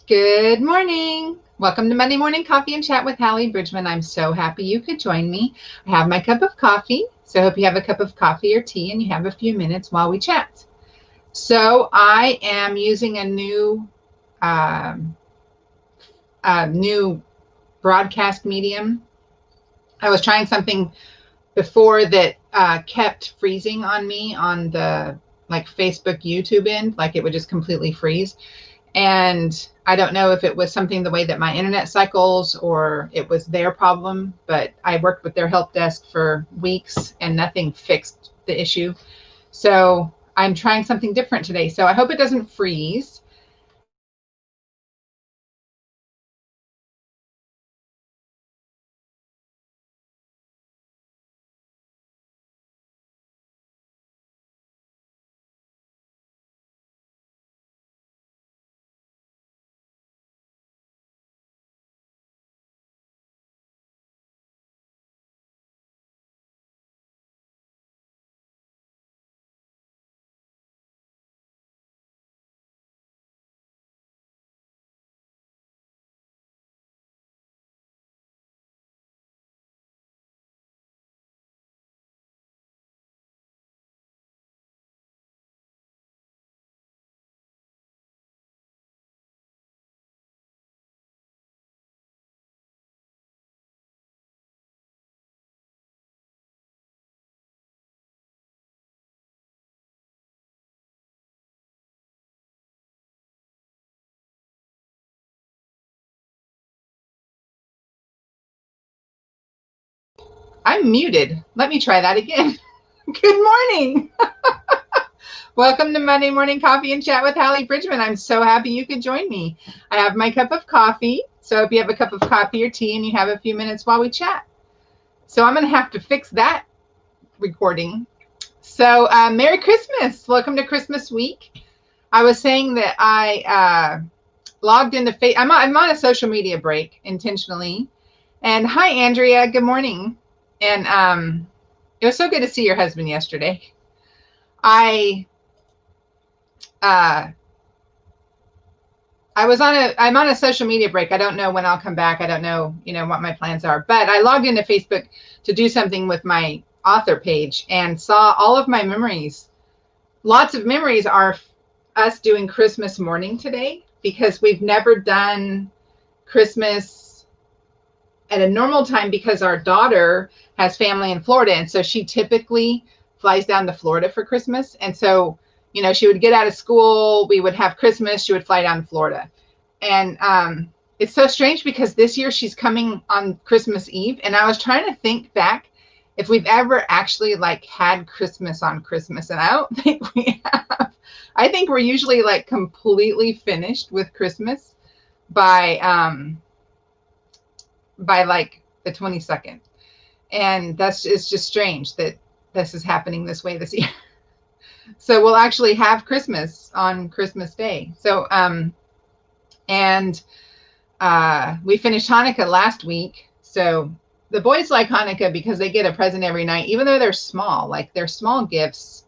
Good morning. Welcome to Monday Morning Coffee and Chat with Hallie Bridgman. I'm so happy you could join me. I have my cup of coffee, so I hope you have a cup of coffee or tea and you have a few minutes while we chat. So I am using a new broadcast medium. I was trying something before that kept freezing on me on the Facebook, YouTube end, like it would just completely freeze. And I don't know if it was something the way that my internet cycles or it was their problem, but I worked with their help desk for weeks and nothing fixed the issue. So I'm trying something different today. So I hope it doesn't freeze. I'm muted. Let me try that again. Good morning. Welcome to Monday Morning Coffee and Chat with Hallie Bridgman. I'm so happy you could join me. I have my cup of coffee. So if you have a cup of coffee or tea and you have a few minutes while we chat. So I'm going to have to fix that recording. So Merry Christmas. Welcome to Christmas week. I was saying that I logged into I'm on a social media break intentionally. And hi, Andrea. Good morning. And it was so good to see your husband yesterday. I'm on a social media break. I don't know when I'll come back. I don't know, what my plans are. But I logged into Facebook to do something with my author page and saw all of my memories. Lots of memories are us doing Christmas morning today because we've never done Christmas at a normal time because our daughter has family in Florida. And so she typically flies down to Florida for Christmas. And so, she would get out of school, we would have Christmas, she would fly down to Florida. And it's so strange because this year she's coming on Christmas Eve. And I was trying to think back if we've ever actually had Christmas on Christmas. And I don't think we have. I think we're usually completely finished with Christmas by the 22nd. And it's just strange that this is happening this way this year. So we'll actually have Christmas on Christmas Day. So we finished Hanukkah last week. So the boys like Hanukkah because they get a present every night, even though they're small. They're small gifts.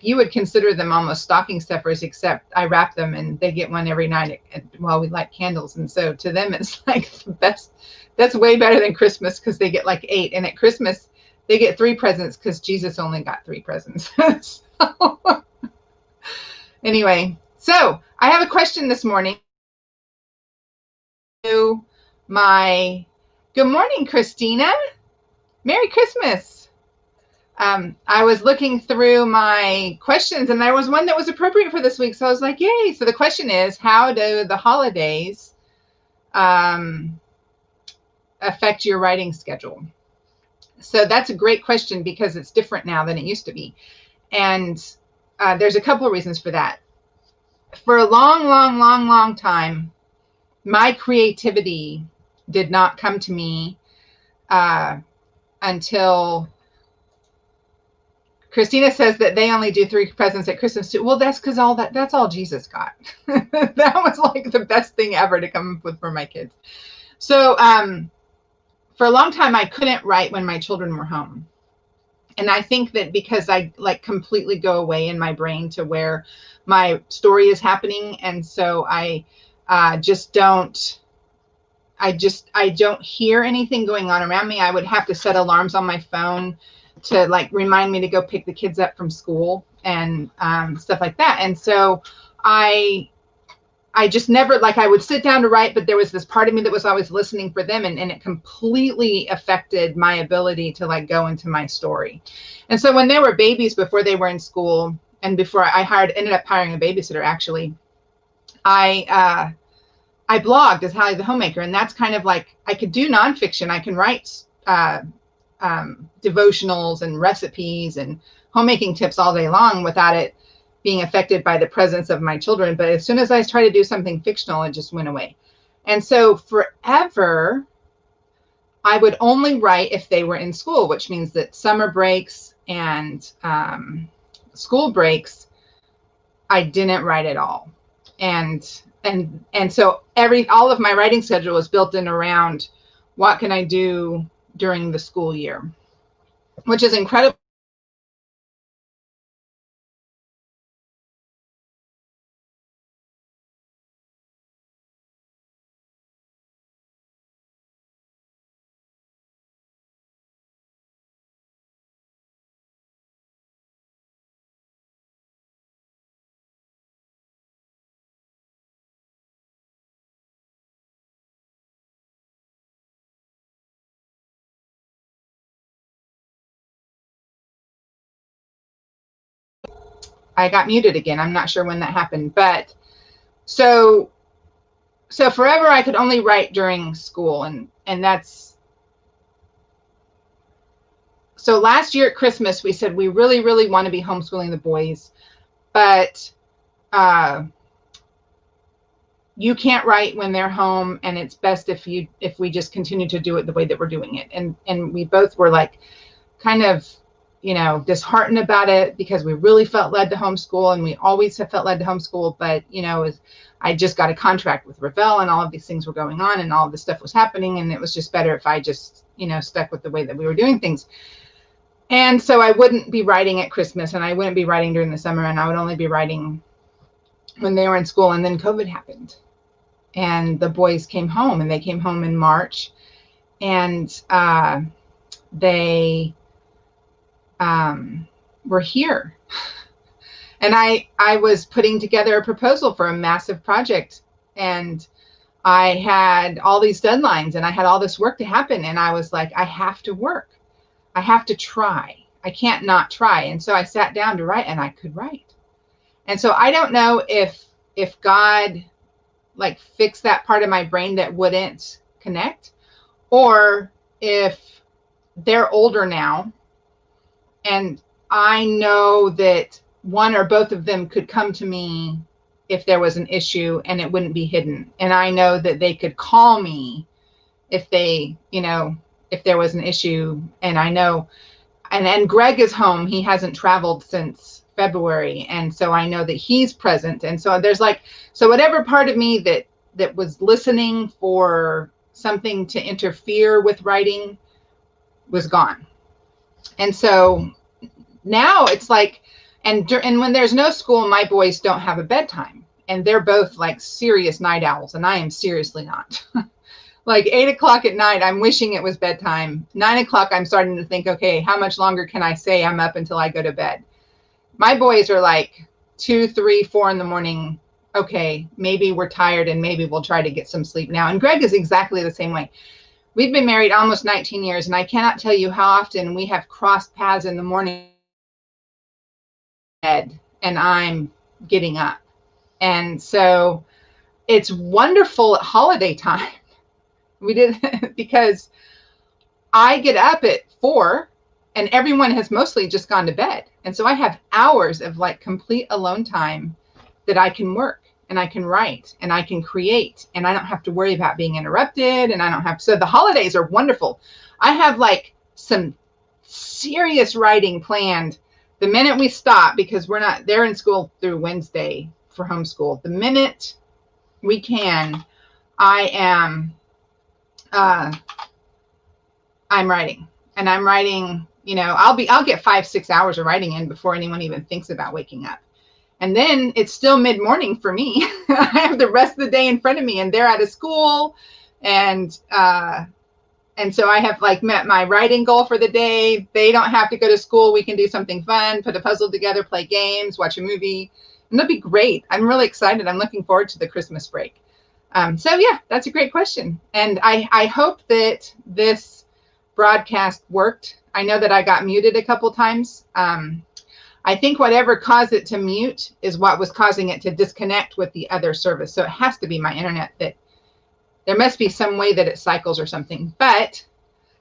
You would consider them almost stocking stuffers, except I wrap them and they get one every night while we light candles. And so to them, it's the best. That's way better than Christmas because they get 8. And at Christmas, they get 3 presents because Jesus only got 3 presents. Anyway, so I have a question this morning. Good morning, Christina. Merry Christmas. I was looking through my questions and there was one that was appropriate for this week. So I was like, yay. So the question is, how do the holidays affect your writing schedule? So that's a great question because it's different now than it used to be. And there's a couple of reasons for that. For a long time, my creativity did not come to me until Christina says that they only do 3 presents at Christmas too. Well, that's because that's all Jesus got. That was the best thing ever to come up with for my kids. So for a long time, I couldn't write when my children were home. And I think that because I completely go away in my brain to where my story is happening. And so I just don't, I don't hear anything going on around me. I would have to set alarms on my phone to like remind me to go pick the kids up from school and stuff like that. And so I just never, like, I would sit down to write, but there was this part of me that was always listening for them, and it completely affected my ability to like go into my story. And so when they were babies, before they were in school, and before I ended up hiring a babysitter, actually, I blogged as Hallie the Homemaker, and that's kind of like, I could do nonfiction, I can write devotionals and recipes and homemaking tips all day long without it being affected by the presence of my children. But as soon as I tried to do something fictional, it just went away. And so forever, I would only write if they were in school, which means that summer breaks and school breaks, I didn't write at all. And so all of my writing schedule was built in around what can I do during the school year, which is incredible. I got muted again. I'm not sure when that happened, but so forever I could only write during school, and that's, so last year at Christmas we said we really, really want to be homeschooling the boys, but you can't write when they're home, and it's best if we just continue to do it the way that we're doing it. And we both were like kind of, you know, disheartened about it, because we really felt led to homeschool, and we always have felt led to homeschool. But, you know, I just got a contract with Revell, and all of these things were going on, and all of this stuff was happening, and it was just better if I just, you know, stuck with the way that we were doing things. And so I wouldn't be writing at Christmas, and I wouldn't be writing during the summer, and I would only be writing when they were in school. And then COVID happened, and the boys came home, and they came home in March, and they were here. And I was putting together a proposal for a massive project, and I had all these deadlines, and I had all this work to happen, and I was like, I have to work. I have to try. I can't not try. And so I sat down to write, and I could write. And so I don't know if God like fixed that part of my brain that wouldn't connect, or if they're older now, and I know that one or both of them could come to me if there was an issue, and it wouldn't be hidden. And I know that they could call me if they, you know, if there was an issue. And I know, and Greg is home. He hasn't traveled since February. And so I know that he's present. And so there's like, so whatever part of me that was listening for something to interfere with writing was gone. And so now it's like, and when there's no school, my boys don't have a bedtime, and they're both like serious night owls, and I am seriously not. Like 8 o'clock at night, I'm wishing it was bedtime. 9 o'clock, I'm starting to think, okay, how much longer can I say I'm up until I go to bed? My boys are like 2, 3, 4 in the morning. Okay, maybe we're tired, and maybe we'll try to get some sleep now. And Greg is exactly the same way. We've been married almost 19 years, and I cannot tell you how often we have crossed paths in the morning and I'm getting up. And so it's wonderful at holiday time. We did because I get up at 4 and everyone has mostly just gone to bed. And so I have hours of like complete alone time that I can work, and I can write, and I can create, and I don't have to worry about being interrupted, and I don't have, so the holidays are wonderful. I have like some serious writing planned the minute we stop, because they're in school through Wednesday for homeschool. The minute we can, I'm writing, and I'm writing, you know, I'll get 5-6 hours of writing in before anyone even thinks about waking up. And then it's still mid-morning for me. I have the rest of the day in front of me, and they're out of school. And so I have like met my writing goal for the day. They don't have to go to school. We can do something fun, put a puzzle together, play games, watch a movie. And it'll be great. I'm really excited. I'm looking forward to the Christmas break. So yeah, that's a great question. And I hope that this broadcast worked. I know that I got muted a couple times. I think whatever caused it to mute is what was causing it to disconnect with the other service. So it has to be my internet. That there must be some way that it cycles or something. But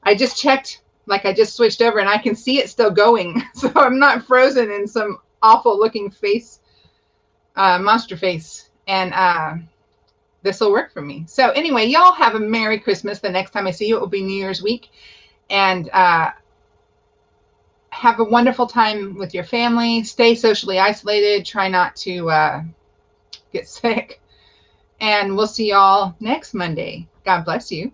I just checked, like I just switched over, and I can see it still going. So I'm not frozen in some awful looking face, monster face. And this will work for me. So anyway, y'all have a Merry Christmas. The next time I see you, it will be New Year's week. And have a wonderful time with your family. Stay socially isolated. Try not to get sick. And we'll see y'all next Monday. God bless you.